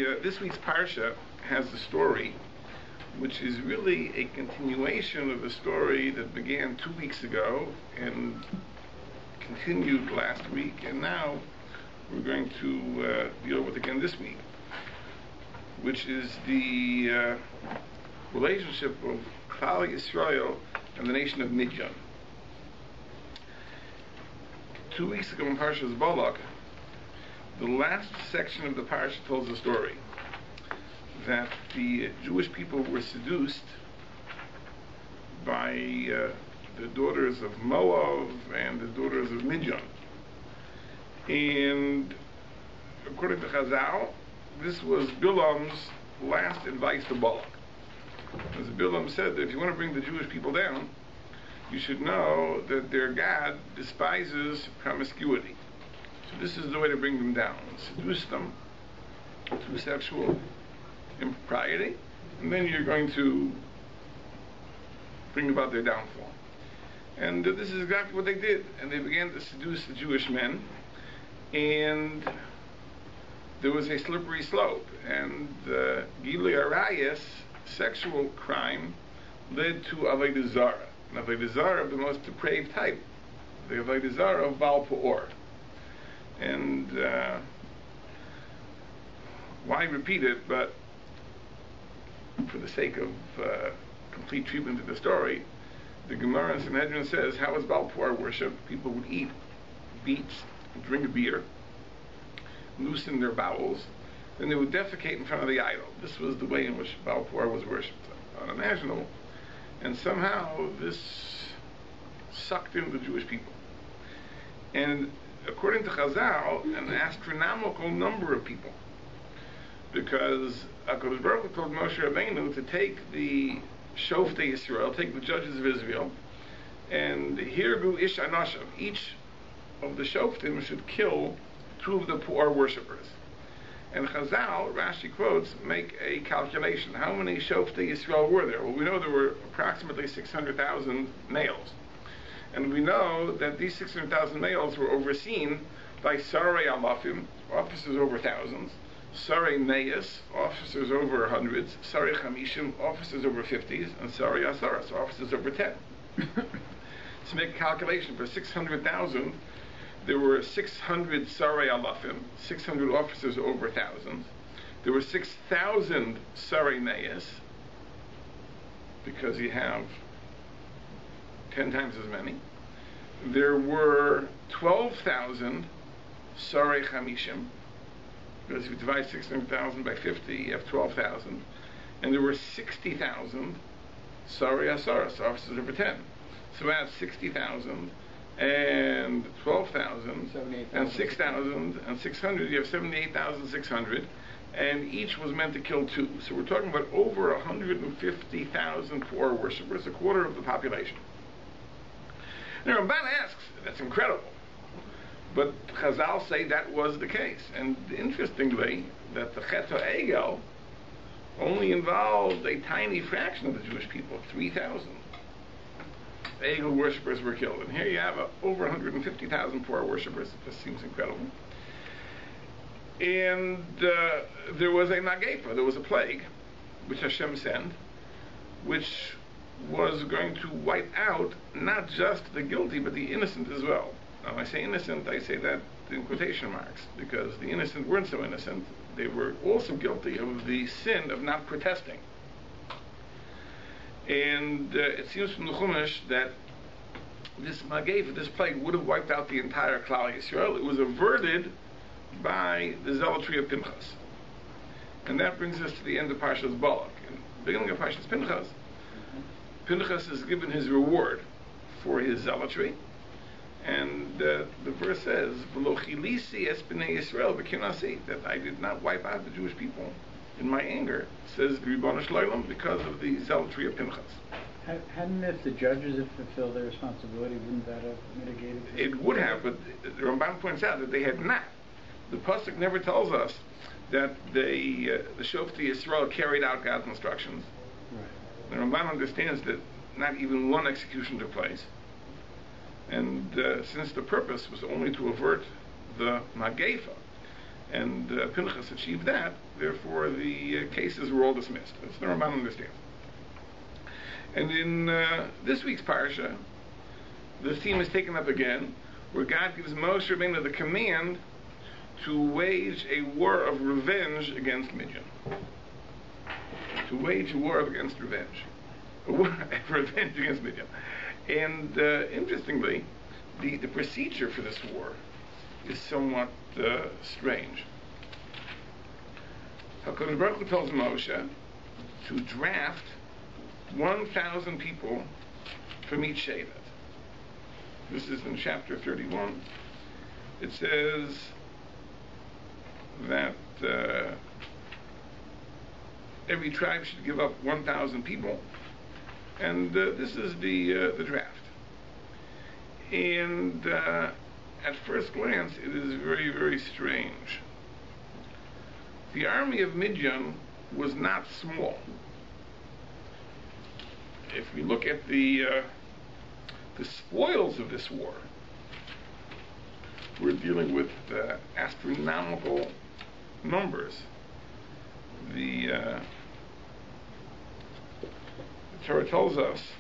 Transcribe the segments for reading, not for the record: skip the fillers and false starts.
This week's parsha has a story which is really a continuation of a story that began 2 weeks ago and continued last week, and now we're going to deal with again this week, which is the relationship of Klal Yisrael and the nation of Midian. 2 weeks ago in Parshas Balak, the last section of the parsha tells the story that the Jewish people were seduced by the daughters of Moab and the daughters of Midian. And according to Chazal, this was Bilam's last advice to Balak. As Bilam said, that if you want to bring the Jewish people down, you should know that their God despises promiscuity. So this is the way to bring them down. Seduce them through sexual impropriety, and then you're going to bring about their downfall. And this is exactly what they did. And they began to seduce the Jewish men, and there was a slippery slope. And Gilui Arayas, sexual crime, led to Avodah Zarah. And Avodah Zarah of the most depraved type, the Avodah Zarah of Baal Peor. And why repeat it, but for the sake of complete treatment of the story, the Gemara in Sanhedrin says, how was Baal Peor worshipped? People would eat beets, drink beer, loosen their bowels, then they would defecate in front of the idol. This was the way in which Baal Peor was worshipped, unimaginable. And somehow this sucked in the Jewish people. And according to Chazal, an astronomical number of people, because HaKadosh Baruch Hu told Moshe Rabbeinu to take the Shoftei Yisrael, take the judges of Israel, and Hirgu Ish Anashim, each of the Shoftim should kill 2 of the poor worshippers. And Chazal, Rashi quotes, make a calculation. How many Shoftei Yisrael were there? Well, we know there were approximately 600,000 males. And we know that these 600,000 males were overseen by Sarei Alafim, officers over thousands, Sarei Meis, officers over hundreds, Sarei Chamishim, officers over 50s, and Sarei Asaras, officers over 10. To make a calculation, for 600,000, there were 600 Sarei Alafim, 600 officers over thousands. There were 6,000 Sarei Meis, because you have 10 times as many. There were 12,000 Sarei Chamishim, because if you divide 600,000 by 50, you have 12,000. And there were 60,000 Sarei Asaras, officers over 10. So add 60,000 and 12,000 and 6,000 and 600, you have 78,600, and each was meant to kill 2. So we're talking about over 150,000 poor worshippers, a quarter of the population. Now Ramban asks, that's incredible, but Chazal say that was the case. And interestingly, that the Chet HaEgel only involved a tiny fraction of the Jewish people, 3,000. Egel worshippers were killed. And here you have over 150,000 poor worshippers. It just seems incredible. And there was a Magepa, there was a plague, which Hashem sent, which was going to wipe out not just the guilty, but the innocent as well. Now, when I say innocent, I say that in quotation marks, because the innocent weren't so innocent. They were also guilty of the sin of not protesting. And it seems from the Chumash that this Magepa, this plague, would have wiped out the entire Klal Yisrael. It was averted by the zealotry of Pinchas. And that brings us to the end of Parshas Balak. In the beginning of Parshas Pinchas, Pinchas is given his reward for his zealotry. And the verse says, "V'lo chilisi es b'nei Yisrael v'kinasi," that I did not wipe out the Jewish people in my anger, says the Ribono Shel Olam, because of the zealotry of Pinchas. Hadn't, if the judges had fulfilled their responsibility, wouldn't that have mitigated it? It would have, but the Ramban points out that they had not. The Pasuk never tells us that the Shoftei Yisrael carried out God's instructions. Right. The Ramban understands that not even one execution took place. And since the purpose was only to avert the Magefa, and Pinchas achieved that. Therefore, the cases were all dismissed. That's the Ramban understands. And in this week's parsha, the theme is taken up again, where God gives Moshe Rabbeinu the command to wage a war of revenge against Midian. To wage a war against revenge. A war of revenge against Midian. And interestingly, the procedure for this war is somewhat strange. HaKadosh Baruch Hu tells Moshe to draft 1,000 people from each Shevet. This is in chapter 31. It says that every tribe should give up 1,000 people, and this is the draft. And at first glance, it is very, very strange. The army of Midian was not small. If we look at the spoils of this war, we're dealing with astronomical numbers. The Torah tells us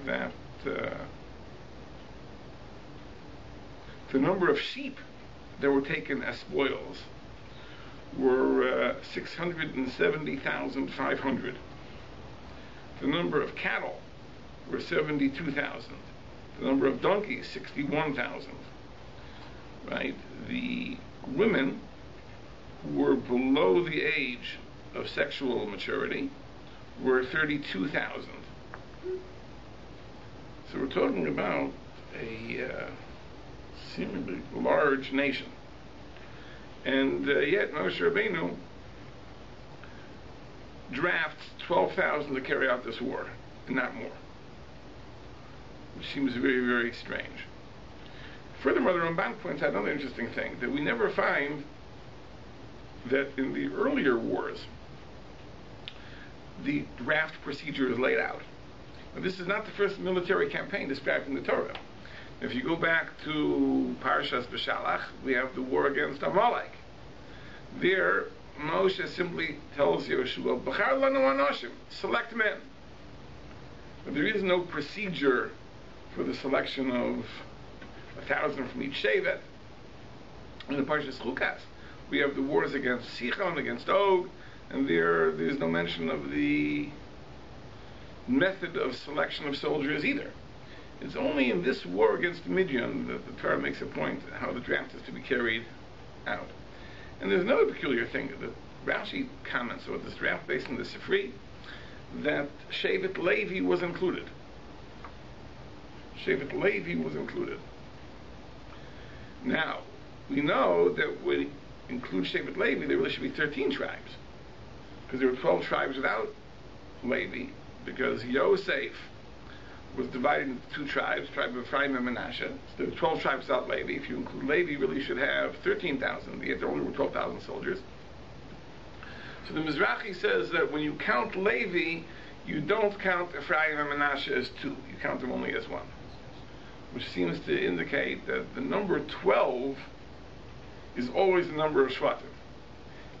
that the number of sheep that were taken as spoils were 670,500. The number of cattle were 72,000. The number of donkeys, 61,000. Right? The women who were below the age of sexual maturity were 32,000. So we're talking about a seemingly large nation. And yet Moshe Rabbeinu drafts 12,000 to carry out this war, and not more. Which seems very, very strange. Furthermore, the Ramban points out another interesting thing, that we never find that in the earlier wars, the draft procedure is laid out. Now, this is not the first military campaign described in the Torah. If you go back to Parshas B'Shalach, we have the war against Amalek. There, Moshe simply tells Yoshua, "B'char lanu anoshim," select men. But there is no procedure for the selection of 1,000 from each Shevet. In the Parshas Chukas, we have the wars against Sichon, against Og, and there's no mention of the method of selection of soldiers either. It's only in this war against Midian that the Torah makes a point how the draft is to be carried out. And there's another peculiar thing that Rashi comments about this draft based on the Sifri, that Shevet Levi was included. Shevet Levi was included. Now, we know that when we include Shevet Levi, there really should be 13 tribes. Because there were 12 tribes without Levi, because Yosef was divided into two tribes, tribe of Ephraim and Manasseh. So there were 12 tribes without Levi. If you include Levi, you really should have 13,000, yet there only were 12,000 soldiers. So the Mizrahi says that when you count Levi, you don't count Ephraim and Manasseh as two. You count them only as one. Which seems to indicate that the number 12 is always the number of Shvatim.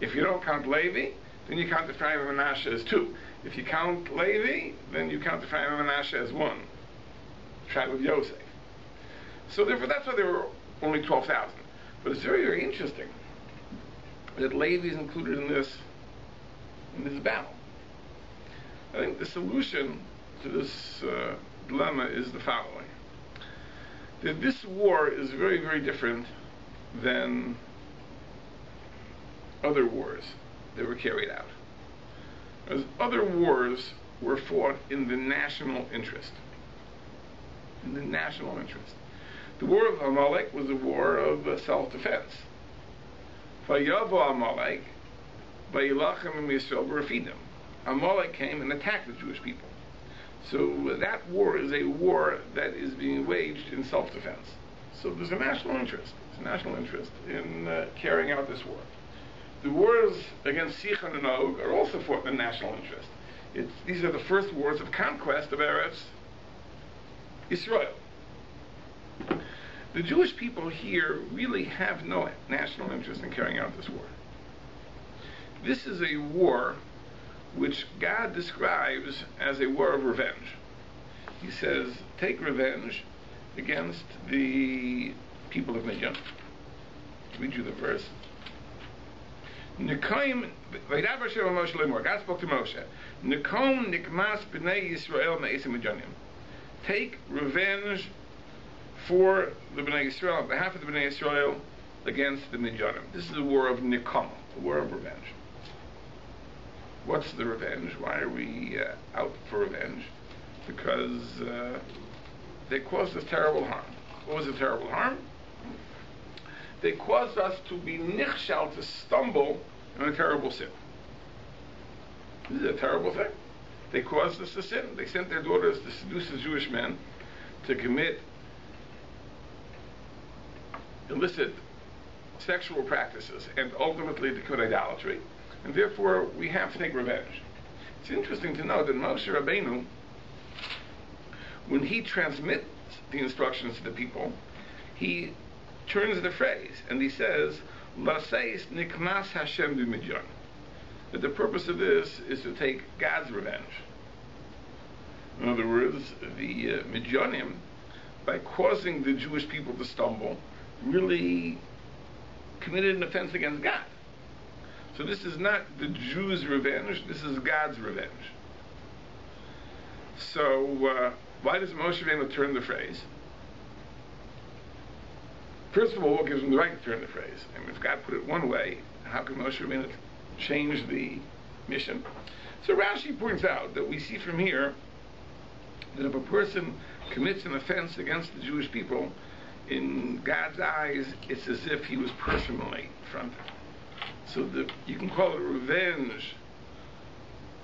If you don't count Levi, then you count Ephraim and Manasseh as two. If you count Levi, then you count Ephraim and Manasseh as one. Tribe of Yosef. So therefore, that's why there were only 12,000. But it's very, very interesting that Levi is included in this battle. I think the solution to this dilemma is the following: that this war is very, very different than other wars that were carried out. As other wars were fought in the national interest. In the national interest. The war of Amalek was a war of self-defense. Vayavo Amalek, vayilachem Yisrael b'Refidim. Amalek came and attacked the Jewish people. So that war is a war that is being waged in self-defense. So there's a national interest. There's a national interest in carrying out this war. The wars against Sichon and Og are also fought in national interest. These are the first wars of conquest of Eretz Yisrael. The Jewish people here really have no national interest in carrying out this war. This is a war which God describes as a war of revenge. He says, take revenge against the people of Midian. I'll read you the verse. God spoke to Moshe. Nekom nikmas b'nei Yisrael me'esim Midianim. Take revenge for the Bnei Yisrael, on behalf of the Bnei Yisrael, against the Midianim. This is a war of Nikom, a war of revenge. What's the revenge? Why are we out for revenge? Because they caused us terrible harm. What was the terrible harm? They caused us to be nichshal, to stumble in a terrible sin. This is a terrible thing. They caused us to sin. They sent their daughters to seduce the Jewish men to commit illicit sexual practices and ultimately to commit idolatry. And therefore, we have to take revenge. It's interesting to know that Moshe Rabbeinu, when he transmits the instructions to the people, he turns the phrase and he says, "Laseis nikmas Hashem b'Midyan." That the purpose of this is to take God's revenge. In other words, the Midyanim, by causing the Jewish people to stumble, really committed an offense against God. So this is not the Jews' revenge, this is God's revenge. So why does Moshe Rabbeinu turn the phrase? First of all, what gives him the right to turn the phrase? I mean, if God put it one way, how can Moshe Rabbeinu change the mission? So Rashi points out that we see from here that if a person commits an offense against the Jewish people, in God's eyes, it's as if he was personally affronted. So you can call it revenge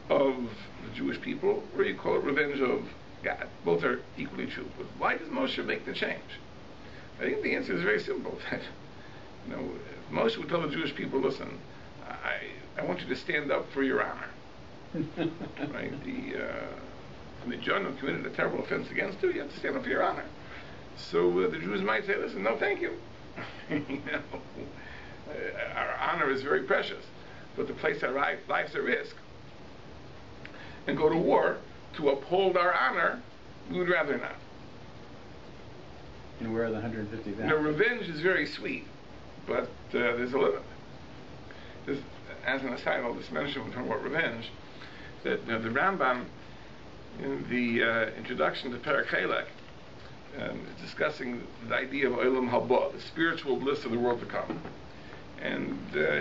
of the Jewish people, or you call it revenge of God. Both are equally true. But why does Moshe make the change? I think the answer is very simple. That, Moshe would tell the Jewish people, listen, I want you to stand up for your honor. Right? The John who committed a terrible offense against you, you have to stand up for your honor. So the Jews might say, listen, no thank you. Our honor is very precious, but to place our lives at risk and go to war to uphold our honor, we would rather not. And where are the 150,000? Revenge is very sweet, but there's a limit. As an aside, I'll just mention when we're talking about revenge, that the Rambam, in the introduction to Perek Chelek, discussing the idea of Olam Haba, the spiritual bliss of the world to come. And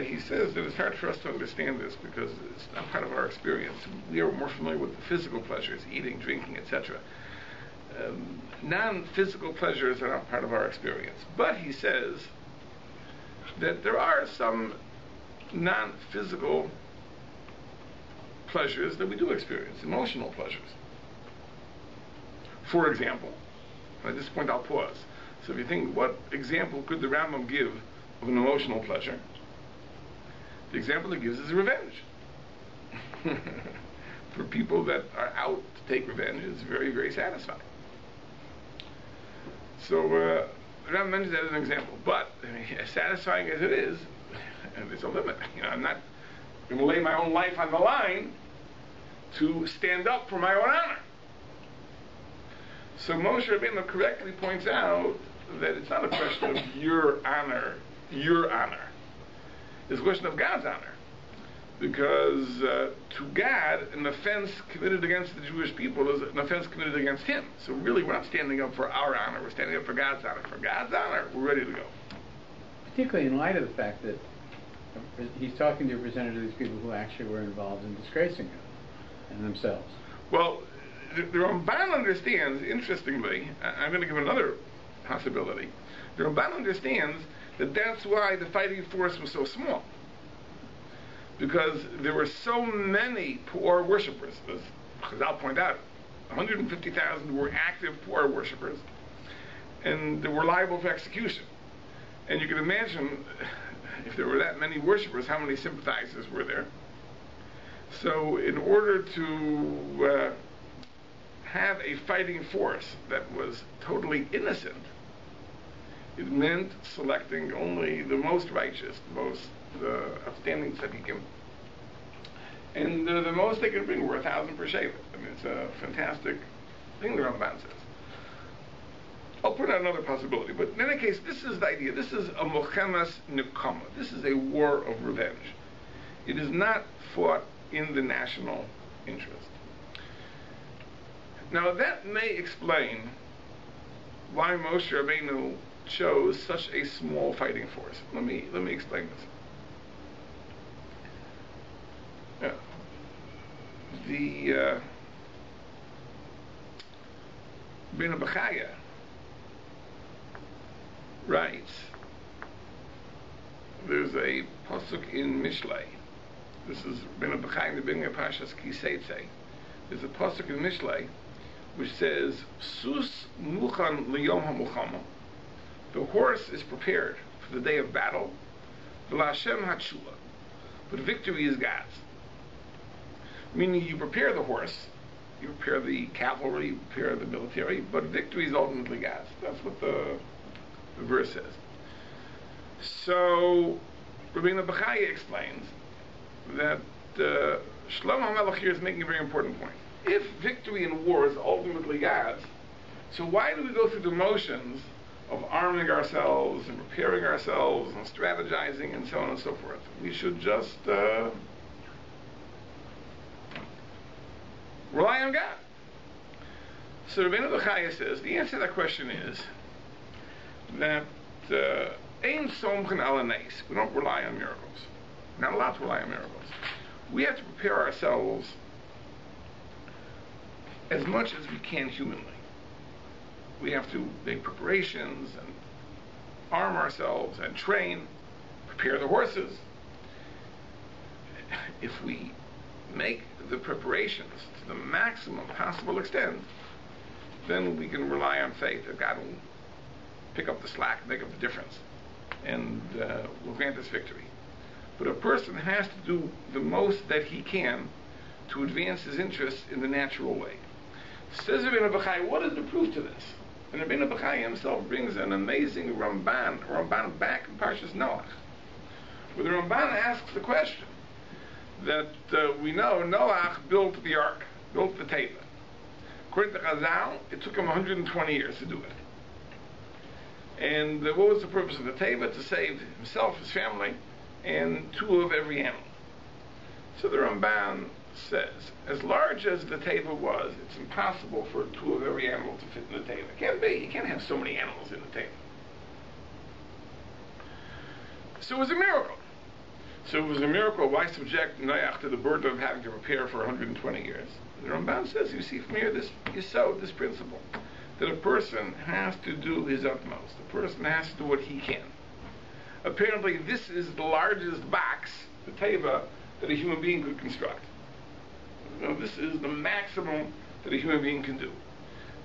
he says that it's hard for us to understand this because it's not part of our experience. We are more familiar with the physical pleasures, eating, drinking, etc. Non-physical pleasures are not part of our experience. But he says that there are some non-physical pleasures that we do experience, emotional pleasures. For example, at this point I'll pause. So if you think, what example could the Rambam give of an emotional pleasure? The example he gives is revenge. For people that are out to take revenge, it's very, very satisfying. So the Rambam mentions that as an example. But as satisfying as it is, there's a limit. I'm not going to lay my own life on the line to stand up for my own honor. So Moshe Rabbeinu correctly points out that it's not a question of your honor. It's a question of God's honor. Because to God, an offense committed against the Jewish people is an offense committed against Him. So really, we're not standing up for our honor. We're standing up for God's honor. For God's honor, we're ready to go. Particularly in light of the fact that he's talking to a representative of these people who actually were involved in disgracing him and themselves. Well, the Ramban understands, interestingly, I'm going to give another possibility. The Ramban understands that that's why the fighting force was so small. Because there were so many poor worshippers, as I'll point out, 150,000 were active poor worshippers, and they were liable for execution. And you can imagine, if there were that many worshippers, how many sympathizers were there. So in order to have a fighting force that was totally innocent, It meant selecting only the most righteous, the most outstanding tzaddikim. And the most they could bring were 1,000 per shevet. I mean, it's a fantastic thing the Ramban says. I'll put out another possibility, but in any case, this is the idea. This is a mochemas nekama. This is a war of revenge. It is not fought in the national interest. Now that may explain why Moshe Rabbeinu chose such a small fighting force. Let me explain this. The Ben Bechaya writes, there's a pasuk in Mishlei. This is Ben Bechaya in the beginning of Parshas Kiseitze. There's a pasuk in Mishlei which says, "Sus muchan liyom hamuchama." The horse is prepared for the day of battle. V'lashem hatshula, but victory is God's. Meaning, you prepare the horse, you prepare the cavalry, you prepare the military, but victory is ultimately God's. That's what the verse says. So, Rabbi Bechaya explains that Shlomo HaMelech here is making a very important point. If victory in war is ultimately God's, so why do we go through the motions of arming ourselves and preparing ourselves and strategizing and so on and so forth? We should just rely on God. So Rabbi Bechaya says the answer to that question is that ein somchen ala nes. We don't rely on miracles. We're not allowed to rely on miracles. We have to prepare ourselves as much as we can humanly. We have to make preparations and arm ourselves and train, prepare the horses. If we make the preparations to the maximum possible extent, then we can rely on faith that God will pick up the slack, make up the difference, and will grant us victory. But a person has to do the most that he can to advance his interests in the natural way. Says Rabbi Bechaya, what is the proof to this? And Rabbi Bechaya himself brings an amazing Ramban back in Parshas Noach, where the Ramban asks the question that we know Noach built the ark, built the Teva. According to Chazal, it took him 120 years to do it. And what was the purpose of the Teva? To save himself, his family, and 2 of every animal. So the Ramban says, as large as the Teva was, it's impossible for 2 of every animal to fit in the Teva. It can't be. You can't have so many animals in the Teva. So it was a miracle. So it was a miracle. Why subject Noach to the burden of having to prepare for 120 years? The Ramban says, you see from here, this principle, that a person has to do his utmost. A person has to do what he can. Apparently, this is the largest box, the Teva, that a human being could construct. This is the maximum that a human being can do.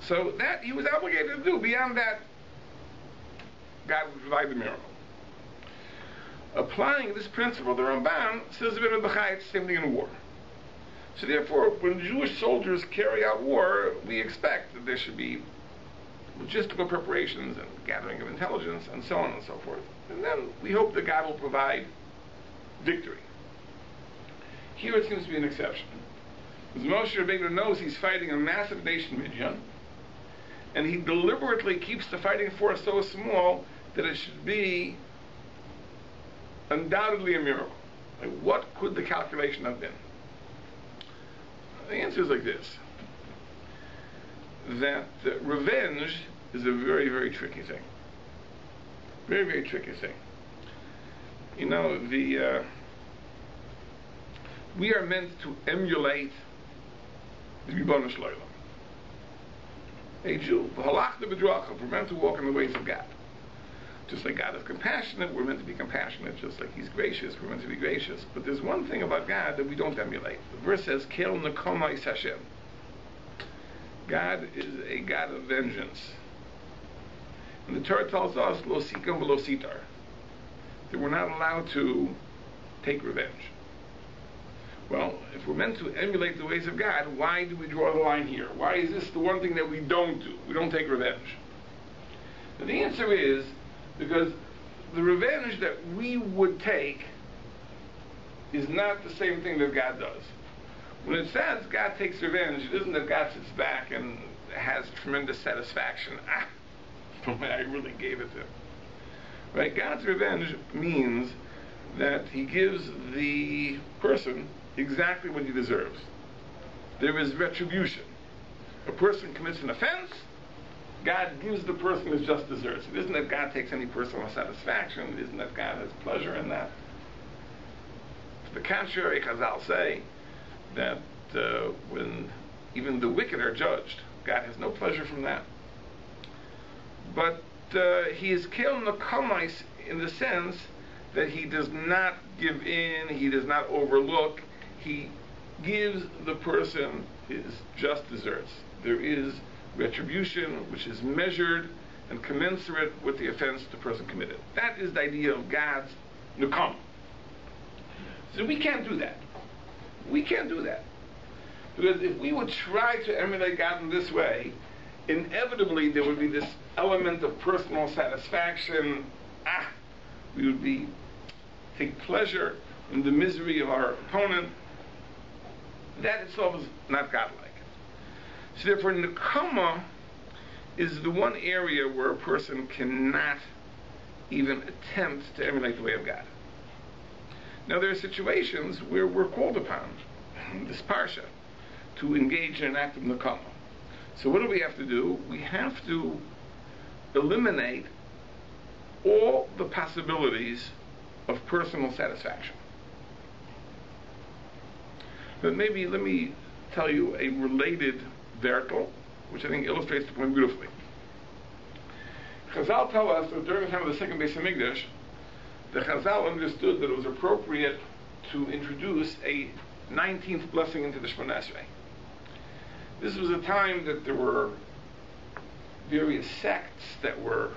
So that he was obligated to do. Beyond that, God would provide the miracle. Applying this principle, the Ramban says a bit of Bechai, it's the same thing in war. So therefore, when Jewish soldiers carry out war, we expect that there should be logistical preparations and gathering of intelligence and so on and so forth. And then we hope that God will provide victory. Here it seems to be an exception. Because Moshe Rabbeinu knows he's fighting a massive nation, Midian, and he deliberately keeps the fighting force so small that it should be undoubtedly a miracle. Like, what could the calculation have been? The answer is like this: that revenge is a very, very tricky thing. Very, very tricky thing. You know, we are meant to emulate the Ribono Shel Olam. A Jew, we're meant to walk in the ways of God. Just like God is compassionate, we're meant to be compassionate. Just like He's gracious, we're meant to be gracious. But there's one thing about God that we don't emulate. The verse says, Kel nekoma is Hashem. God is a God of vengeance. And the Torah tells us, lo sikam v'lo sitar, that we're not allowed to take revenge. Well, if we're meant to emulate the ways of God, why do we draw the line here? Why is this the one thing that we don't do? We don't take revenge. And the answer is, Because the revenge that we would take is not the same thing that God does. When it says God takes revenge, it isn't that God sits back and has tremendous satisfaction. From what I really gave it to him. Right? God's revenge means that he gives the person exactly what he deserves. There is retribution. A person commits an offense, God gives the person his just deserts. It isn't that God takes any personal satisfaction. It isn't that God has pleasure in that. To the contrary, Chazal say that when even the wicked are judged, God has no pleasure from that. But he is kel nakamais in the sense that he does not give in, he does not overlook, he gives the person his just deserts. There is retribution which is measured and commensurate with the offense the person committed. That is the idea of God's nakam. So we can't do that. We can't do that. Because if we would try to emulate God in this way, inevitably there would be this element of personal satisfaction. We would take pleasure in the misery of our opponent. That itself is not godlike. So therefore, nekama is the one area where a person cannot even attempt to emulate the way of God. Now there are situations where we're called upon, in this parsha, to engage in an act of nekama. So what do we have to do? We have to eliminate all the possibilities of personal satisfaction. But maybe let me tell you a related vertical, which I think illustrates the point beautifully. Chazal tell us that during the time of the second Beis HaMikdash, the Chazal understood that it was appropriate to introduce a 19th blessing into the Matot-Masei. This was a time that there were various sects that were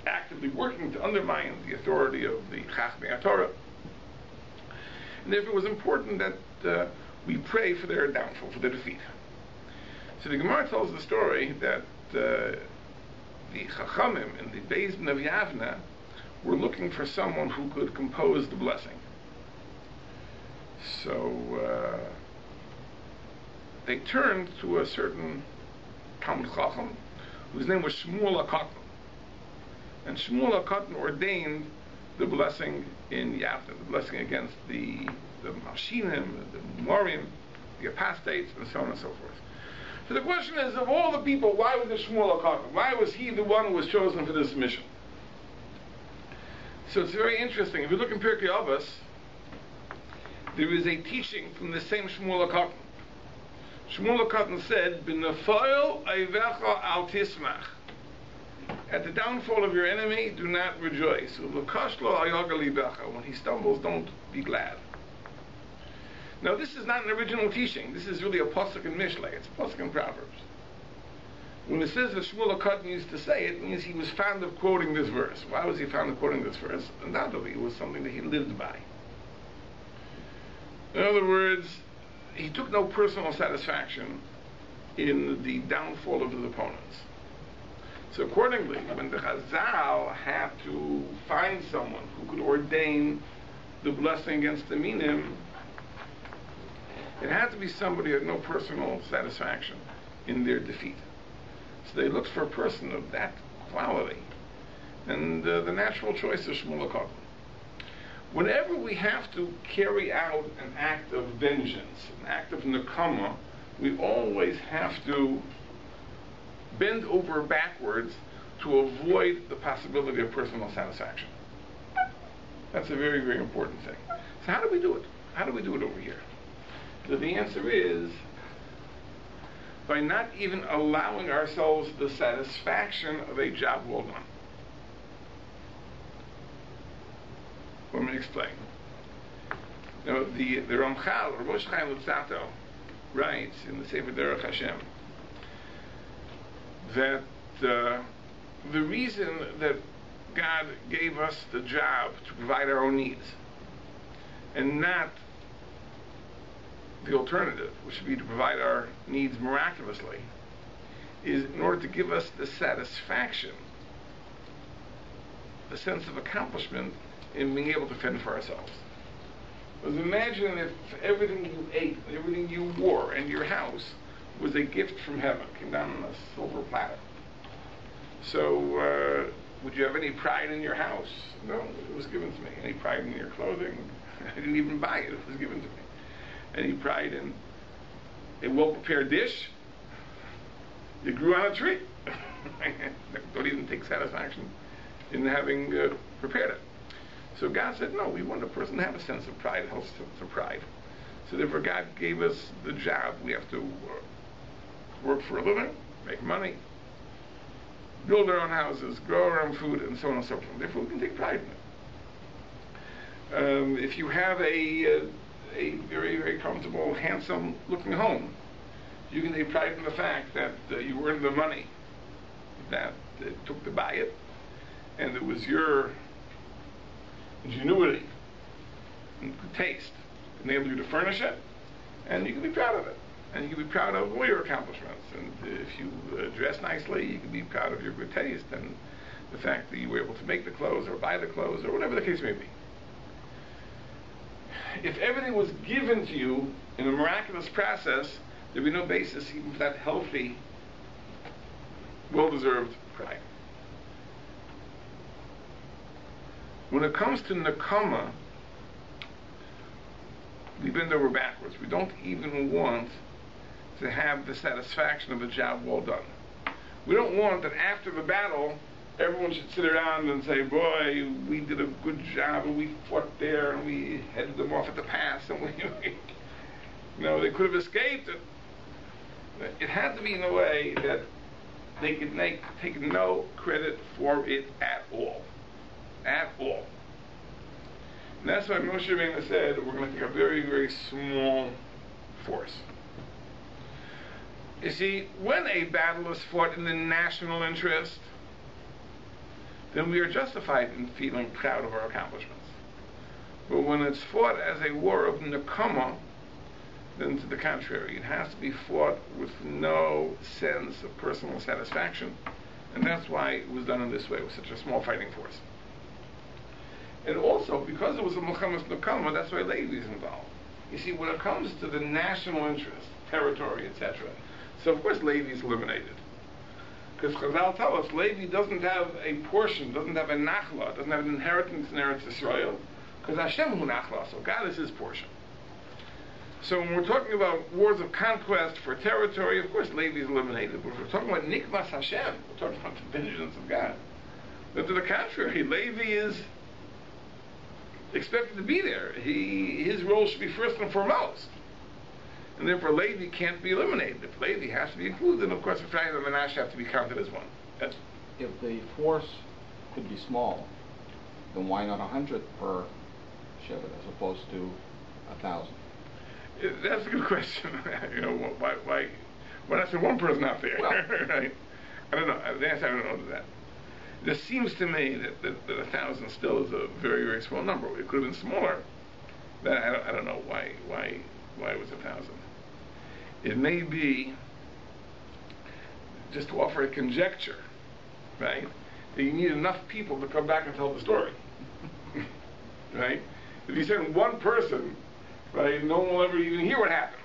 actively working to undermine the authority of the Chachmei Torah. And therefore it was important that we pray for their downfall, for their defeat. So the Gemara tells the story that the Chachamim and the Beis Din of Yavna were looking for someone who could compose the blessing. So they turned to a certain Talmud Chacham whose name was Shmuel HaKatan. And Shmuel HaKatan ordained the blessing in Yavna, the blessing against the Malshinim, the Morim, the apostates, and so on and so forth. So the question is, of all the people, why was it Shmuel HaKatan? Why was he the one who was chosen for this mission? So it's very interesting. If you look in Pirkei Avos, there is a teaching from the same Shmuel HaKatan. Shmuel HaKatan said, "B'nefoil oivecha al tismach." At the downfall of your enemy, do not rejoice. U'v'kashlo hayaga libecha. When he stumbles, don't be glad. Now, this is not an original teaching. This is really a pasuk in Mishlei. It's a pasuk in Proverbs. When it says that Shmuel HaKatan used to say it, it means he was fond of quoting this verse. Why was he fond of quoting this verse? Undoubtedly, it was something that he lived by. In other words, he took no personal satisfaction in the downfall of his opponents. So accordingly, when the Chazal had to find someone who could ordain the blessing against the Minim, it had to be somebody who had no personal satisfaction in their defeat. So they looked for a person of that quality. And the natural choice is Shmuel HaKatan. Whenever we have to carry out an act of vengeance, an act of nekama, we always have to bend over backwards to avoid the possibility of personal satisfaction. That's a very, very important thing. So how do we do it? How do we do it over here? So the answer is by not even allowing ourselves the satisfaction of a job well done. Let me explain. Now, the Ramchal, Rosh writes in the Sefer Derech Hashem that the reason that God gave us the job to provide our own needs and not the alternative, which would be to provide our needs miraculously, is in order to give us the satisfaction a sense of accomplishment in being able to fend for ourselves. Because imagine if everything you ate, everything you wore, and your house was a gift from heaven, came down on a silver platter. So, would you have any pride in your house? No, it was given to me. Any pride in your clothing? I didn't even buy it. It was given to me. Any pride in a well-prepared dish? It grew on a tree. Don't even take satisfaction in having prepared it. So God said, no, we want a person to have a sense of pride, a healthy sense of pride. So therefore God gave us the job. We have to work for a living, make money, build our own houses, grow our own food, and so on and so forth. Therefore we can take pride in it. If you have a very, very comfortable, handsome-looking home, you can take pride in the fact that you earned the money that it took to buy it, and it was your ingenuity and good taste enabled you to furnish it, and you can be proud of it. And you can be proud of all your accomplishments. And if you dress nicely, you can be proud of your good taste and the fact that you were able to make the clothes or buy the clothes or whatever the case may be. If everything was given to you in a miraculous process, there'd be no basis even for that healthy, well-deserved pride. When it comes to nakama, we bend over backwards. We don't even want to have the satisfaction of a job well done. We don't want that after the battle, everyone should sit around and say, boy, we did a good job, and we fought there, and we headed them off at the pass, and they could have escaped it. It had to be in a way that they could take no credit for it at all. At all. And that's why Moshe Rabbeinu said, we're going to take a very, very small force. You see, when a battle is fought in the national interest, then we are justified in feeling proud of our accomplishments. But when it's fought as a war of nakama, then to the contrary, it has to be fought with no sense of personal satisfaction, and that's why it was done in this way, with such a small fighting force. And also, because it was a Milchemes Nakama, that's why Levi is involved. You see, when it comes to the national interest, territory, etc., so of course Levi is eliminated. Because Chazal tell us, Levi doesn't have a portion, doesn't have a nachla, doesn't have an inheritance in Eretz Yisrael, because Hashem hu nachla, so God is his portion. So when we're talking about wars of conquest for territory, of course Levi is eliminated. But if we're talking about Nikmas Hashem, we're talking about the vengeance of God. But to the contrary, Levi is expected to be there. His role should be first and foremost. And therefore Levi can't be eliminated. If Levi has to be included, then of course Ephraim and Manasseh have to be counted as one. Yes? If the force could be small, then why not 100 per Shevet as opposed to 1,000? That's a good question. Why not send one person out there? Well, right? I don't know. The answer I don't know to that. It seems to me that 1,000 still is a very, very small number. It could have been smaller. But I don't know why it was 1,000. It may be, just to offer a conjecture, right, that you need enough people to come back and tell the story. Right? If you send one person, right, no one will ever even hear what happened.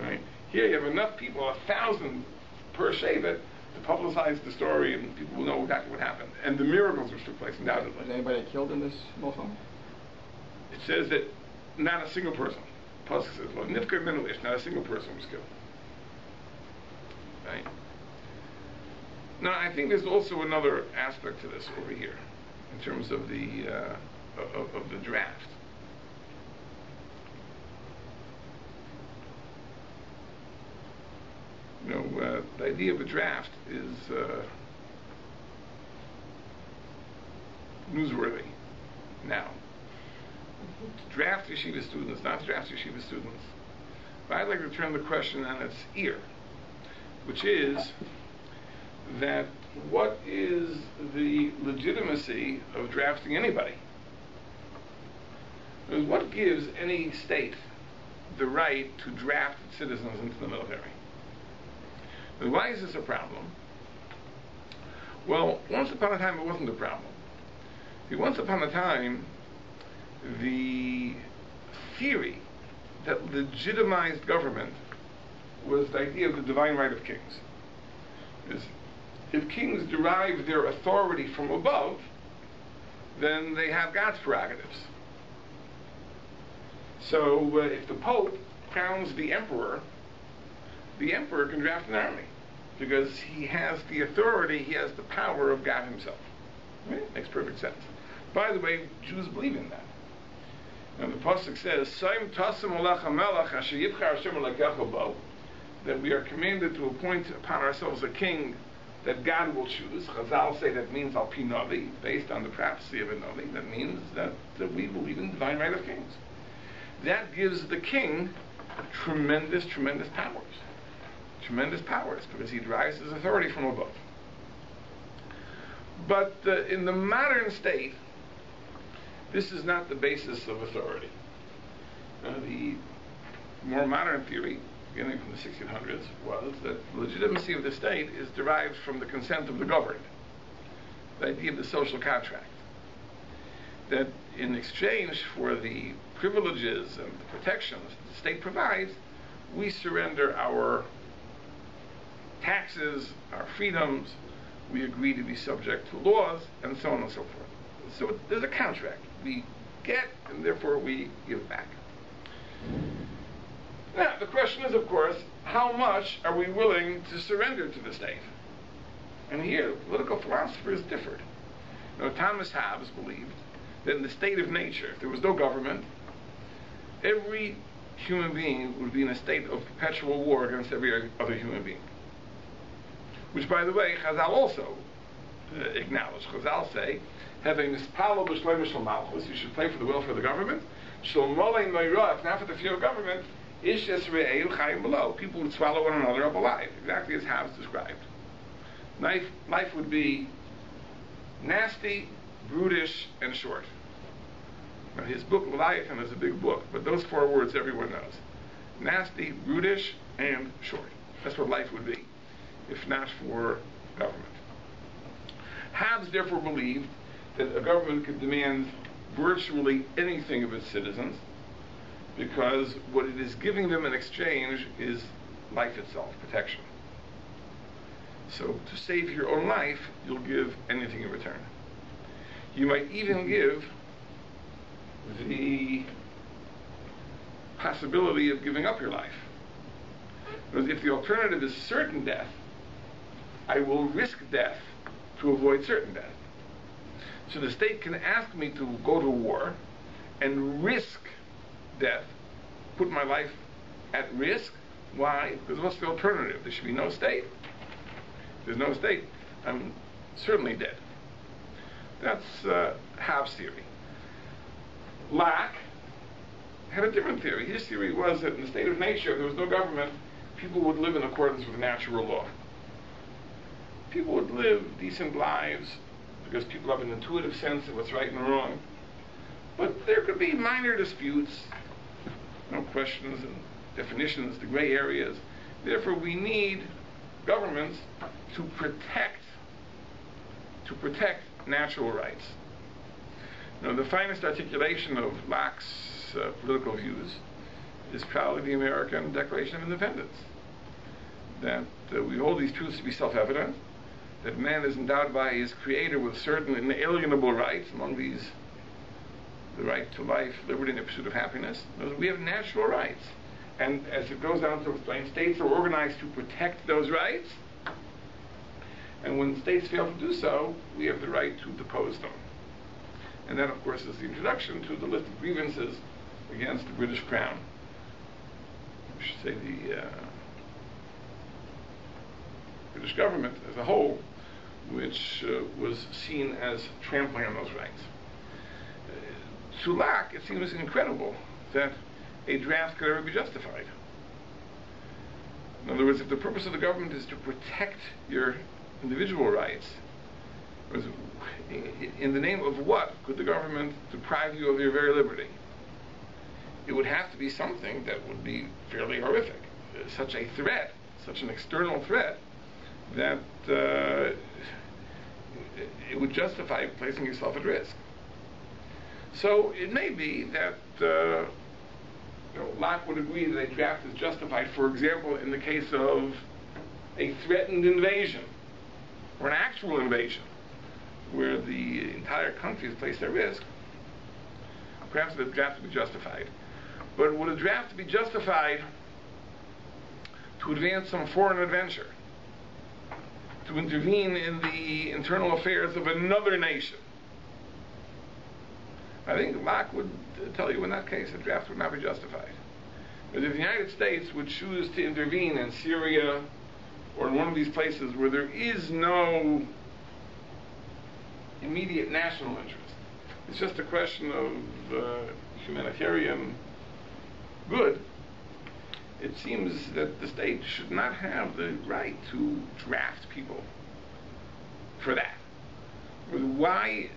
Right? Here you have enough people, 1,000 per Shevet, to publicize the story, and people will know exactly what happened. And the miracles which took place, undoubtedly. Was anybody killed in this Milchama? It says that not a single person. Pasuk says, well, Nifka Minulish, not a single person was killed. Right? Now, I think there's also another aspect to this over here, in terms of the of the draft. The idea of a draft is newsworthy now. Draft yeshiva students, not draft yeshiva students. But I'd like to turn the question on its ear, which is that what is the legitimacy of drafting anybody? What gives any state the right to draft citizens into the military? And why is this a problem? Well, once upon a time it wasn't a problem. Once upon a time, the theory that legitimized government was the idea of the divine right of kings. If kings derive their authority from above, then they have God's prerogatives. So if the Pope crowns the emperor can draft an army, because he has the authority, he has the power of God himself. Right? Makes perfect sense. By the way, Jews believe in that. And the pasuk says, "Soim tasim olecha melech asher yibchar Hashem elekecha bo," that we are commanded to appoint upon ourselves a king that God will choose. Chazal say that means al pi navi, based on the prophecy of a navi. That means that we believe in the divine right of kings. That gives the king tremendous powers. Tremendous powers, because he derives his authority from above. But in the modern state, this is not the basis of authority. The more modern theory, beginning from the 1600s, was that the legitimacy of the state is derived from the consent of the governed. The idea of the social contract. That in exchange for the privileges and the protections the state provides, we surrender our taxes, our freedoms, we agree to be subject to laws, and so on and so forth. So there's a contract. We get, and therefore we give back. Now, the question is, of course, how much are we willing to surrender to the state? And here, political philosophers differed. Thomas Hobbes believed that in the state of nature, if there was no government, every human being would be in a state of perpetual war against every other human being. Which, by the way, Chazal also acknowledge. Chazal say, having mispalo b'shleim shel malchus, you should pray for the welfare of the government. Shel molei noira, if not for the fear of government, ish es re'eu chayim below. People would swallow one another up alive, exactly as Hobbes described. Life would be nasty, brutish, and short. Now, his book, Leviathan, is a big book, but those four words everyone knows. Nasty, brutish, and short. That's what life would be, if not for government. Hobbes therefore believed that a government could demand virtually anything of its citizens, because what it is giving them in exchange is life itself, protection. So to save your own life, you'll give anything in return. You might even give the possibility of giving up your life. Because if the alternative is certain death, I will risk death to avoid certain death. So the state can ask me to go to war and risk death, put my life at risk. Why? Because what's the alternative? There should be no state. If there's no state, I'm certainly dead. That's Hobbes' theory. Locke had a different theory. His theory was that in the state of nature, if there was no government, people would live in accordance with natural law. People would live decent lives because people have an intuitive sense of what's right and wrong. But there could be minor disputes, no questions and definitions, the gray areas. Therefore, we need governments to protect natural rights. Now, the finest articulation of Locke's political views is probably the American Declaration of Independence. That we hold these truths to be self-evident, that man is endowed by his creator with certain inalienable rights, among these the right to life, liberty, and the pursuit of happiness. We have natural rights. And as it goes on to explain, states are organized to protect those rights. And when states fail to do so, we have the right to depose them. And that, of course, is the introduction to the list of grievances against the British Crown. I should say the British government as a whole, which was seen as trampling on those rights. To Locke, it seems incredible that a draft could ever be justified. In other words, if the purpose of the government is to protect your individual rights, in the name of what could the government deprive you of your very liberty? It would have to be something that would be fairly horrific, such a threat, such an external threat, that it would justify placing yourself at risk. So it may be that Locke would agree that a draft is justified, for example, in the case of a threatened invasion or an actual invasion where the entire country is placed at risk. Perhaps the draft would be justified. But would a draft be justified to advance some foreign adventure, to intervene in the internal affairs of another nation? I think Locke would tell you in that case a draft would not be justified. But if the United States would choose to intervene in Syria or in one of these places where there is no immediate national interest, it's just a question of humanitarian good, it seems that the state should not have the right to draft people for that. Why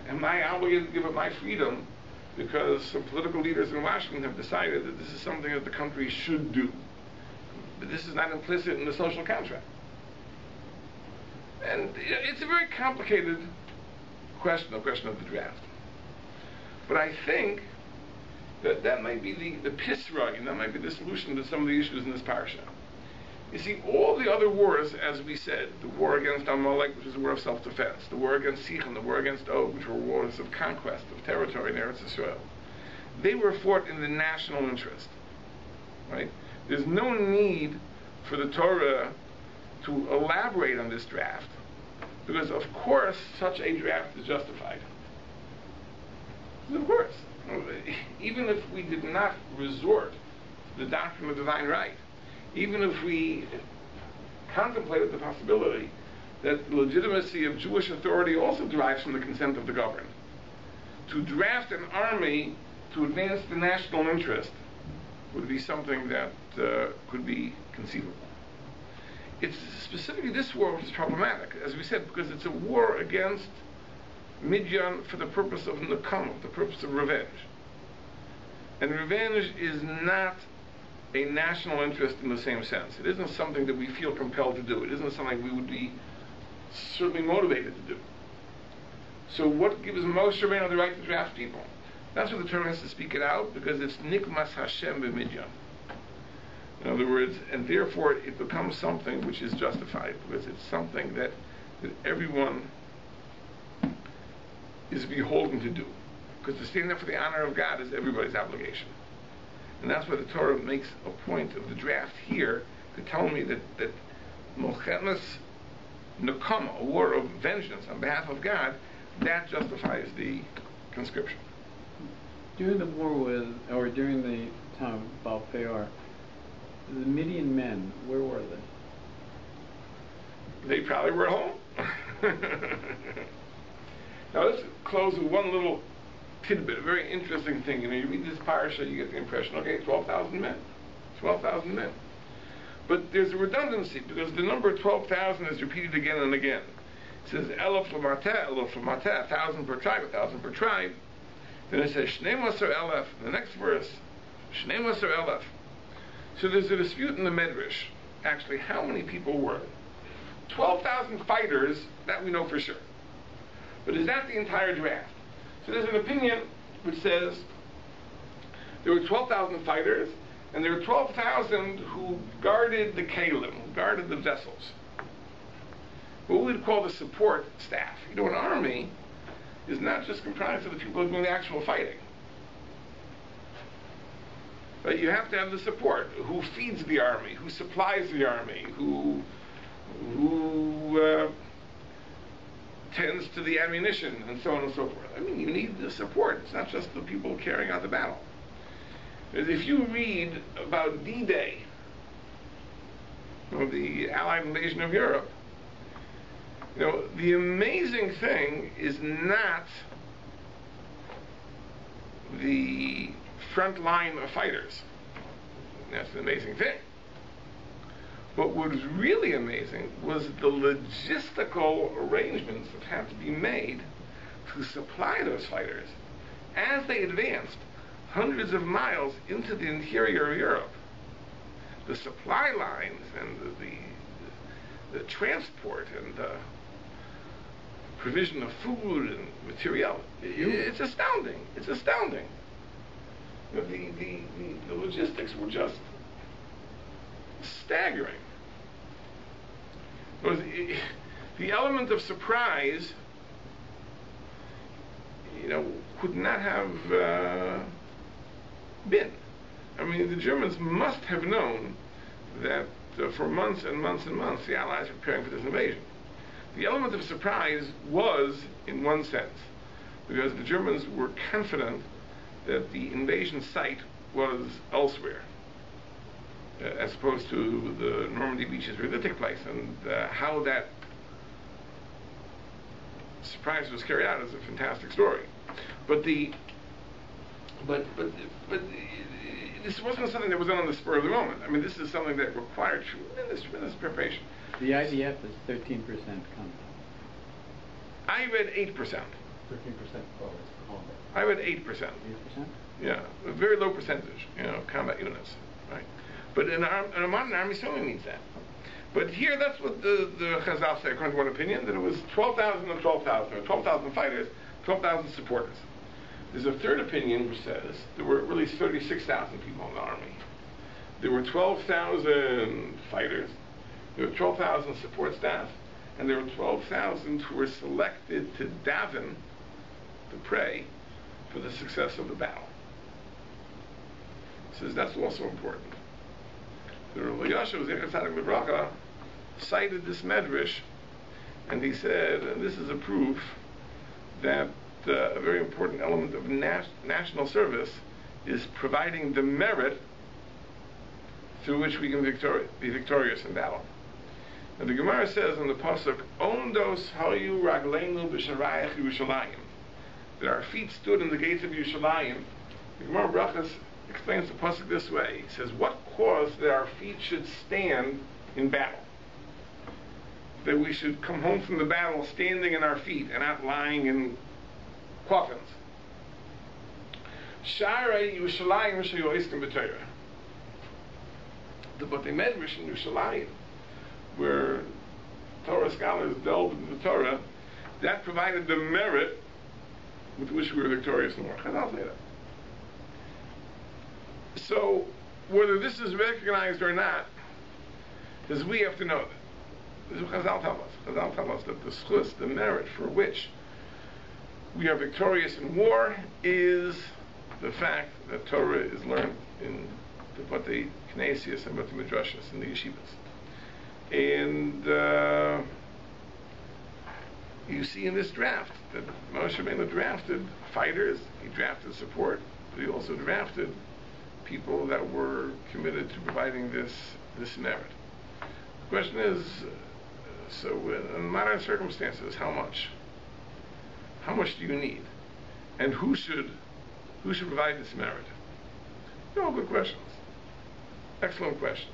am I obligated to give up my freedom because some political leaders in Washington have decided that this is something that the country should do? But this is not implicit in the social contract. And it's a very complicated question, the question of the draft. But I think that that might be the pisra, and that might be the solution to some of the issues in this parasha. You see, all the other wars, as we said, the war against Amalek, which is a war of self-defense, the war against Sichon, the war against Og, which were wars of conquest of territory in Eretz Yisrael, they were fought in the national interest. Right? There's no need for the Torah to elaborate on this draft, because of course such a draft is justified. Of course. Even if we did not resort to the doctrine of divine right, even if we contemplated the possibility that the legitimacy of Jewish authority also derives from the consent of the governed, to draft an army to advance the national interest would be something that could be conceivable. It's specifically this war which is problematic, as we said, because it's a war against Midian for the purpose of Nakam, the purpose of revenge. And revenge is not a national interest in the same sense. It isn't something that we feel compelled to do. It isn't something we would be certainly motivated to do. So what gives Moshe Rabbeinu the right to draft people? That's what the Torah has to speak it out, because it's Nikmas Hashem b'Midian. In other words, and therefore it becomes something which is justified, because it's something that everyone is beholden to do. Because to stand up for the honor of God is everybody's obligation. And that's why the Torah makes a point of the draft here to tell me that Mochemes Nekama, a war of vengeance on behalf of God, that justifies the conscription. During the war or during the time of Baal Peor, the Midian men, where were they? They probably were at home. Now let's close with one little tidbit, a very interesting thing. You read this parasha, you get the impression, okay, 12,000 men. 12,000 men. But there's a redundancy, because the number 12,000 is repeated again and again. It says, Elef l'mateh, 1,000 per tribe, 1,000 per tribe. Then it says, Shnei Maser Elef, the next verse, Shnei Maser Elef. So there's a dispute in the Medrash, actually, how many people were. 12,000 fighters, that we know for sure. But is that the entire draft? So there's an opinion which says there were 12,000 fighters, and there were 12,000 who guarded the kalim, who guarded the vessels. What we would call the support staff. An army is not just comprised of the people doing the actual fighting. But you have to have the support. Who feeds the army? Who supplies the army? Who tends to the ammunition, and so on and so forth. I mean, you need the support. It's not just the people carrying out the battle. If you read about D-Day, the Allied invasion of Europe, the amazing thing is not the front line of fighters. That's the amazing thing. But what was really amazing was the logistical arrangements that had to be made to supply those fighters as they advanced hundreds of miles into the interior of Europe. The supply lines and the transport and the provision of food and material. It's astounding. It's astounding. The logistics were just staggering. The element of surprise, could not have been. I mean, the Germans must have known that for months and months and months the Allies were preparing for this invasion. The element of surprise was, in one sense, because the Germans were confident that the invasion site was elsewhere, as opposed to the Normandy beaches where it took place, and how that surprise was carried out is a fantastic story. But this wasn't something that was done on the spur of the moment. I mean, this is something that required tremendous preparation. The IDF is 13% combat. I read 8%. 13% forwards combat. I read 8%. 8%? Yeah, a very low percentage, combat units, right? But in a modern army, certainly needs that. But here, that's what the Chazal say, according to one opinion, that it was 12,000 and 12,000, or 12,000 fighters, 12,000 supporters. There's a third opinion which says there were really 36,000 people in the army. There were 12,000 fighters, there were 12,000 support staff, and there were 12,000 who were selected to daven, to pray, for the success of the battle. He says that's also important. The Rabbi Eliezer Breitowitz cited this medrash, and he said, and this is a proof that a very important element of national service is providing the merit through which we can be victorious in battle. And the Gemara says in the pasuk, "Ondos hayu ragleinu b'sharayach Yerushalayim," that our feet stood in the gates of Yerushalayim. The Gemara Brachas explains the pasuk this way. He says, what caused that our feet should stand in battle? That we should come home from the battle standing in our feet and not lying in coffins. Sharei Yerushalayim Rishayoiskim b'Torah. The BaMidbar in Yerushalayim, where Torah scholars delved into the Torah, that provided the merit with which we were victorious in war. Chazal say that. So, whether this is recognized or not, is we have to know that. This is what Chazal tell us. Chazal tell us that the schus, the merit for which we are victorious in war, is the fact that Torah is learned in the Batei Knesias and Batei Midrashas, in the yeshivas. And you see in this draft that Moshe Rabbeinu drafted fighters, he drafted support, but he also drafted people that were committed to providing this merit. The question is, so in modern circumstances, how much? How much do you need? And who should provide this merit? They're all good questions. Excellent questions.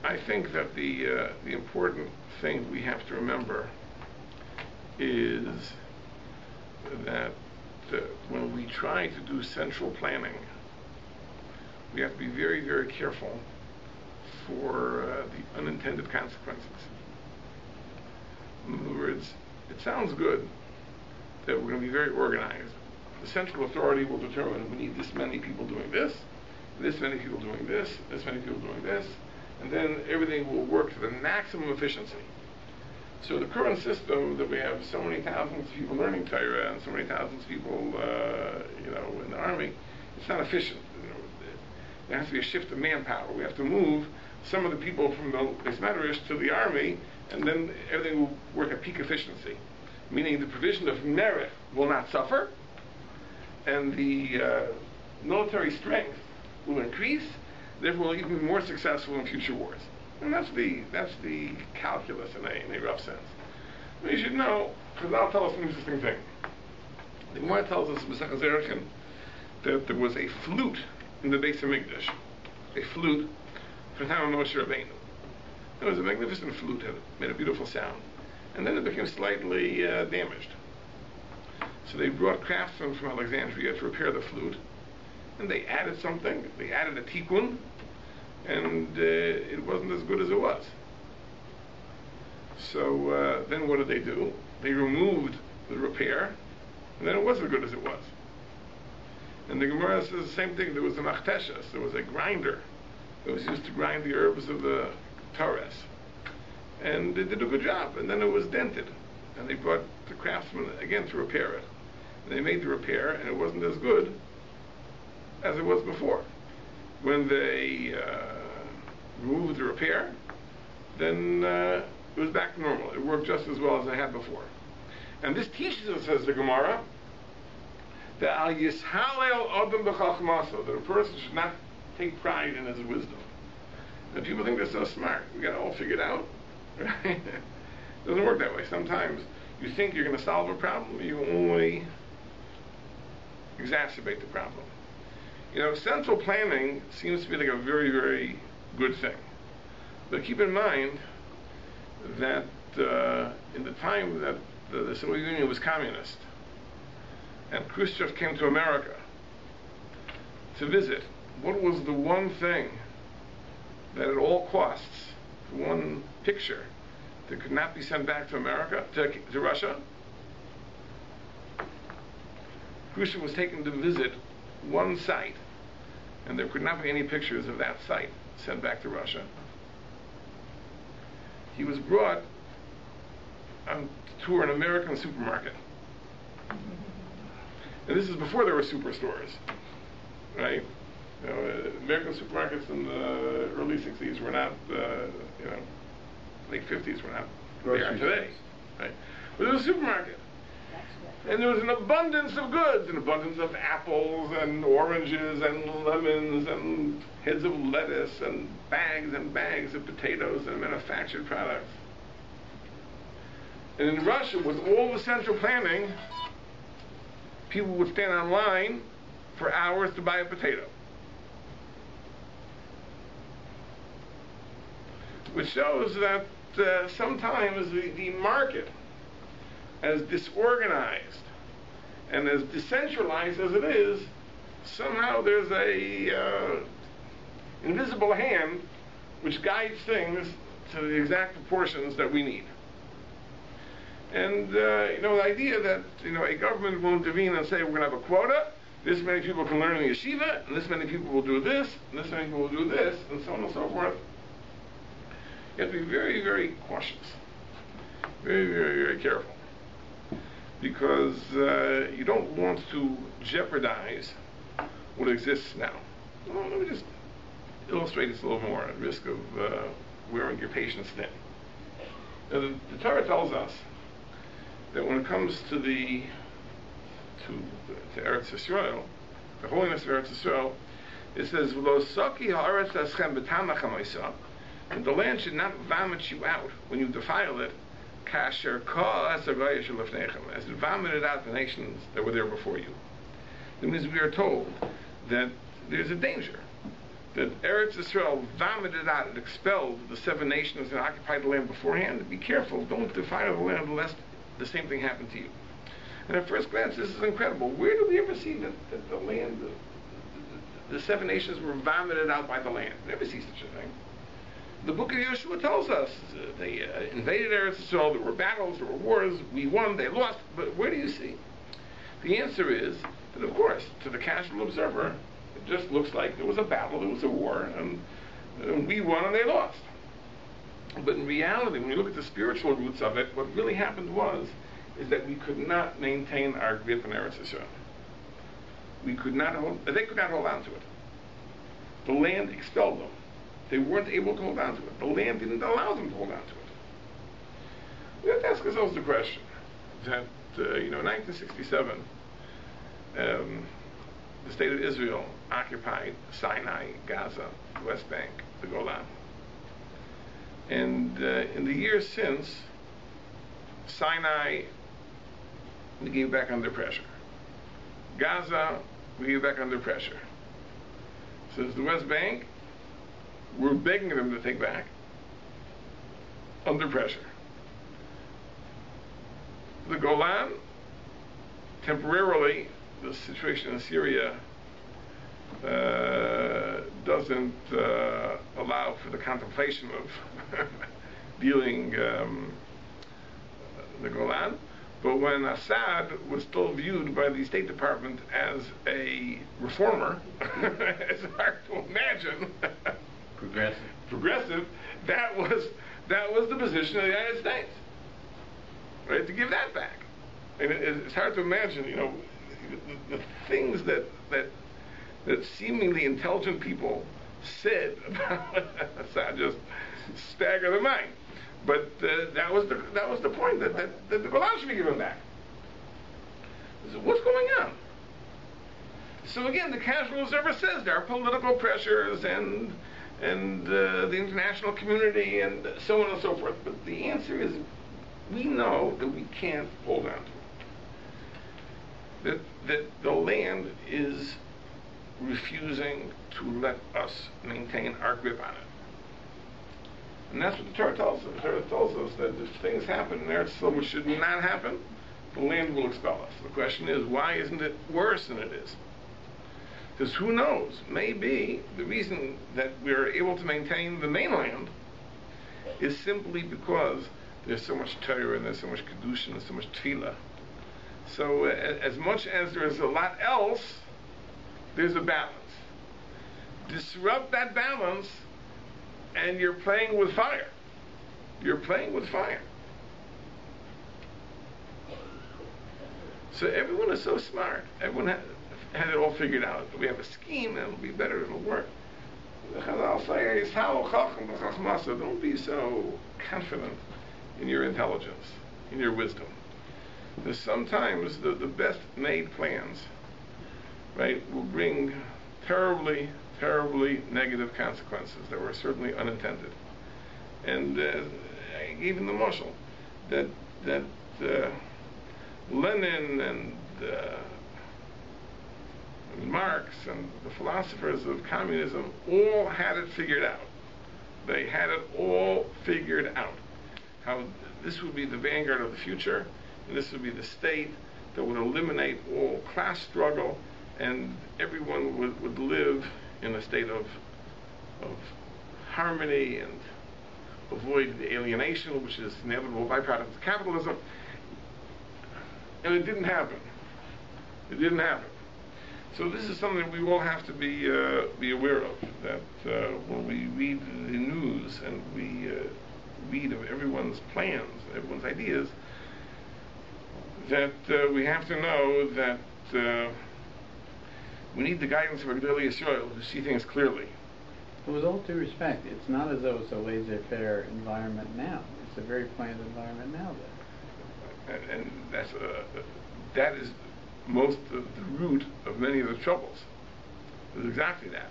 I think that the important thing we have to remember is that when we try to do central planning, we have to be very, very careful for the unintended consequences. In other words, it sounds good that we're going to be very organized. The central authority will determine we need this many people doing this many people doing this many people doing this, and then everything will work to the maximum efficiency. So the current system that we have so many thousands of people learning Torah and so many thousands of people, in the army, it's not efficient. There has to be a shift of manpower. We have to move some of the people from the BaMidbar to the army, and then everything will work at peak efficiency. Meaning the provision of merit will not suffer, and the military strength will increase. Therefore, we'll even be more successful in future wars. And that's the calculus in a rough sense. But you should know, because I'll tell us an interesting thing. The Gemara tells us in Masechet Zerachin that there was a flute in the Beis HaMikdash, a flute for the time of Moshe Rabbeinu. It was a magnificent flute, it made a beautiful sound. And then it became slightly damaged. So they brought craftsmen from Alexandria to repair the flute, and they added something. They added a tikkun, and it wasn't as good as it was. So then what did they do? They removed the repair, and then it wasn't as good as it was. And the Gemara says the same thing. There was a machteshes, there was a grinder that was used to grind the herbs of the Torah. And they did a good job, and then it was dented. And they brought the craftsman again to repair it. And they made the repair, and it wasn't as good as it was before. When they removed the repair, then it was back to normal. It worked just as well as it had before. And this teaches us, says the Gemara, that al yishalel adam b'chachmaso, that a person should not take pride in his wisdom. And people think they're so smart. We got it all figured out. Right? It doesn't work that way. Sometimes you think you're going to solve a problem, you only exacerbate the problem. Central planning seems to be like a very, very good thing. But keep in mind that in the time that the Soviet Union was communist, and Khrushchev came to America to visit, what was the one thing that at all costs, one picture that could not be sent back to America, to Russia? Khrushchev was taken to visit one site, and there could not be any pictures of that site sent back to Russia. He was brought to an American supermarket. And this is before there were superstores, right? American supermarkets in the early 60s were not, late 50s were not there today, right? But there was a supermarket. And there was an abundance of goods, an abundance of apples and oranges and lemons and heads of lettuce and bags of potatoes and manufactured products. And in Russia, with all the central planning, people would stand in line for hours to buy a potato. Which shows that sometimes the market, as disorganized and as decentralized as it is, somehow there's a invisible hand which guides things to the exact proportions that we need. And the idea that a government will intervene and say we're going to have a quota, this many people can learn in the yeshiva, and this many people will do this, and this many people will do this, and so on and so forth. You have to be very, very cautious, very, very, very careful, because you don't want to jeopardize what exists now. Well, let me just illustrate this a little more at risk of wearing your patience thin. Now, the Torah tells us that when it comes to Eretz Yisrael, the holiness of Eretz Yisrael, it says, "V'lo soki ha'aretz aschem b'tamach ha'moisa," and the land should not vomit you out when you defile it, kasher kol asagaya shelifnechem, as it vomited out the nations that were there before you. That means we are told that there's a danger that Eretz Yisrael vomited out and expelled the 7 nations that occupied the land beforehand. Be careful, don't defile the land lest the same thing happened to you. And at first glance, this is incredible. Where do we ever see that the land, the 7 nations were vomited out by the land? We never see such a thing. The book of Yeshua tells us they invaded Eretz Yisrael, there were battles, there were wars, we won, they lost, but where do you see? The answer is that, of course, to the casual observer, it just looks like there was a battle, there was a war, and we won and they lost. But in reality, when you look at the spiritual roots of it, what really happened is that we could not maintain our grip in Eretz Yisrael. They could not hold on to it. The land expelled them. They weren't able to hold on to it. The land didn't allow them to hold on to it. We have to ask ourselves the question that, in 1967, the state of Israel occupied Sinai, Gaza, the West Bank, the Golan. And in the years since, Sinai, we gave back under pressure. Gaza, we gave back under pressure. Since the West Bank, we're begging them to take back, under pressure. The Golan, temporarily, the situation in Syria doesn't allow for the contemplation of dealing the Golan, but when Assad was still viewed by the State Department as a reformer, it's hard to imagine. Progressive. That was the position of the United States, right? To give that back, and it's hard to imagine, the things that seemingly intelligent people said about Assad just stagger the mind. But that was the point that the Golan should be given back. So what's going on? So again, the casual observer says there are political pressures and the international community and so on and so forth. But the answer is, we know that we can't hold on to it. That the land is refusing to let us maintain our grip on it. And that's what the Torah tells us. The Torah tells us that if things happen in Eretz Yisrael which should not happen, the land will expel us. The question is, why isn't it worse than it is? Because who knows? Maybe the reason that we're able to maintain the mainland is simply because there's so much Torah and there's so much Kedusha and so much Tefillah. So as much as there's a lot else, there's a balance. Disrupt that balance, and you're playing with fire. You're playing with fire. So everyone is so smart. Everyone had it all figured out. We have a scheme, and it'll be better, it'll work. The Chazal say, don't be so confident in your intelligence, in your wisdom. Because sometimes the best made plans, right, will bring terribly negative consequences that were certainly unintended. And I gave him the mashal that Lenin and Marx and the philosophers of communism all had it figured out. They had it all figured out. How this would be the vanguard of the future, and this would be the state that would eliminate all class struggle, and everyone would live in a state of harmony and avoid the alienation, which is an inevitable byproduct of capitalism. And it didn't happen. It didn't happen. So this is something that we all have to be aware of, that when we read the news and we read of everyone's plans, everyone's ideas, that we have to know that we need the guidance of a Rabbi Eliezer Breitowitz to see things clearly. With all due respect, it's not as though it's a laissez-faire environment now. It's a very planned environment now, though. And that is most of the root of many of the troubles. Is exactly that.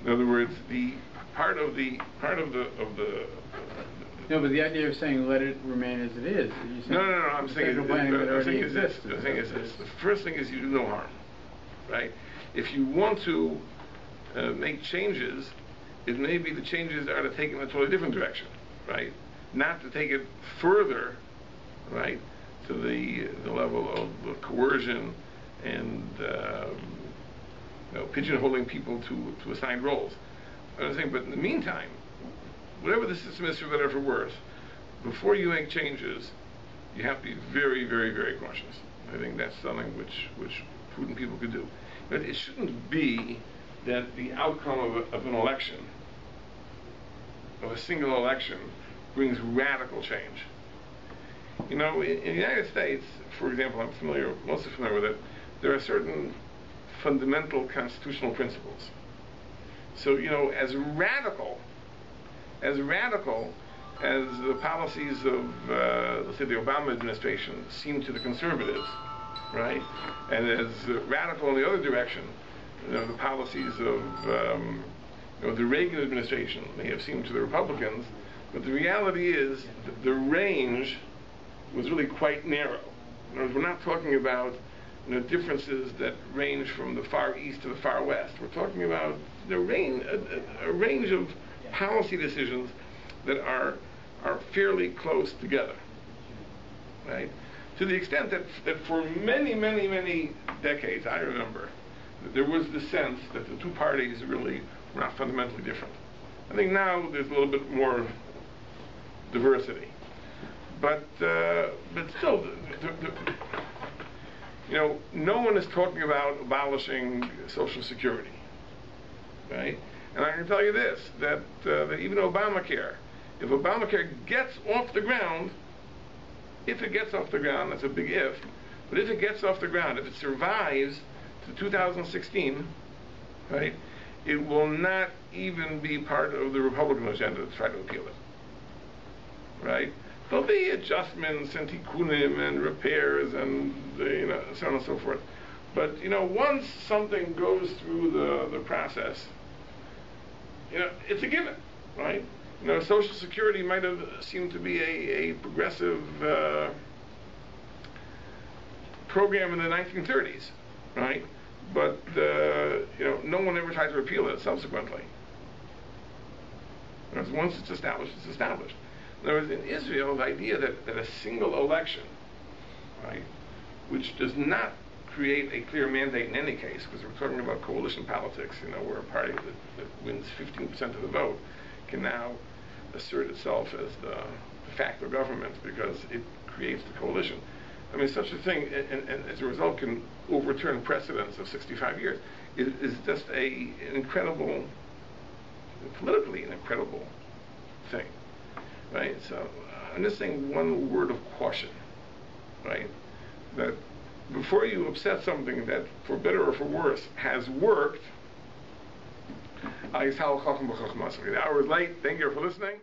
In other words, the part of the no, but the idea of saying let it remain as it is. No. I'm saying is this. The thing is this. The first thing is you do no harm, right? If you want to make changes, it may be the changes are to take in a totally different direction, right? Not to take it further, right, to the level of coercion and pigeonholing people to assigned roles. I'm saying, but in the meantime, whatever the system is, for better or for worse, before you make changes, you have to be very, very, very cautious. I think that's something which prudent people could do. But it shouldn't be that the outcome of an election, of a single election, brings radical change. In the United States, for example, I'm mostly familiar with it, there are certain fundamental constitutional principles. So, as radical as the policies of, let's say, the Obama administration seem to the conservatives, right? And as radical in the other direction, the policies of the Reagan administration may have seemed to the Republicans, but the reality is that the range was really quite narrow. In other words, we're not talking about differences that range from the far east to the far west. We're talking about a range of policy decisions that are fairly close together, right? To the extent that for many, many, many decades, I remember, that there was the sense that the two parties really were not fundamentally different. I think now there's a little bit more diversity. But still, no one is talking about abolishing Social Security, right? And I can tell you this, that even Obamacare, if Obamacare gets off the ground, if it gets off the ground, that's a big if, but if it gets off the ground, if it survives to 2016, right, it will not even be part of the Republican agenda to try to appeal it, right? There'll be adjustments and tikkunim and repairs and so on and so forth. But once something goes through the process, it's a given, right? Social Security might have seemed to be a progressive program in the 1930s, right? But no one ever tried to repeal it subsequently. Because once it's established, it's established. In other words, in Israel, the idea that a single election, right, which does not create a clear mandate in any case, because we're talking about coalition politics, where a party that wins 15% of the vote can now assert itself as the de facto government because it creates the coalition. I mean, such a thing, and as a result, can overturn precedents of 65 years, is just an incredible, politically an incredible thing, right? So I'm just saying one word of caution, right? That before you upset something that, for better or for worse, has worked, the hour is late. Thank you for listening.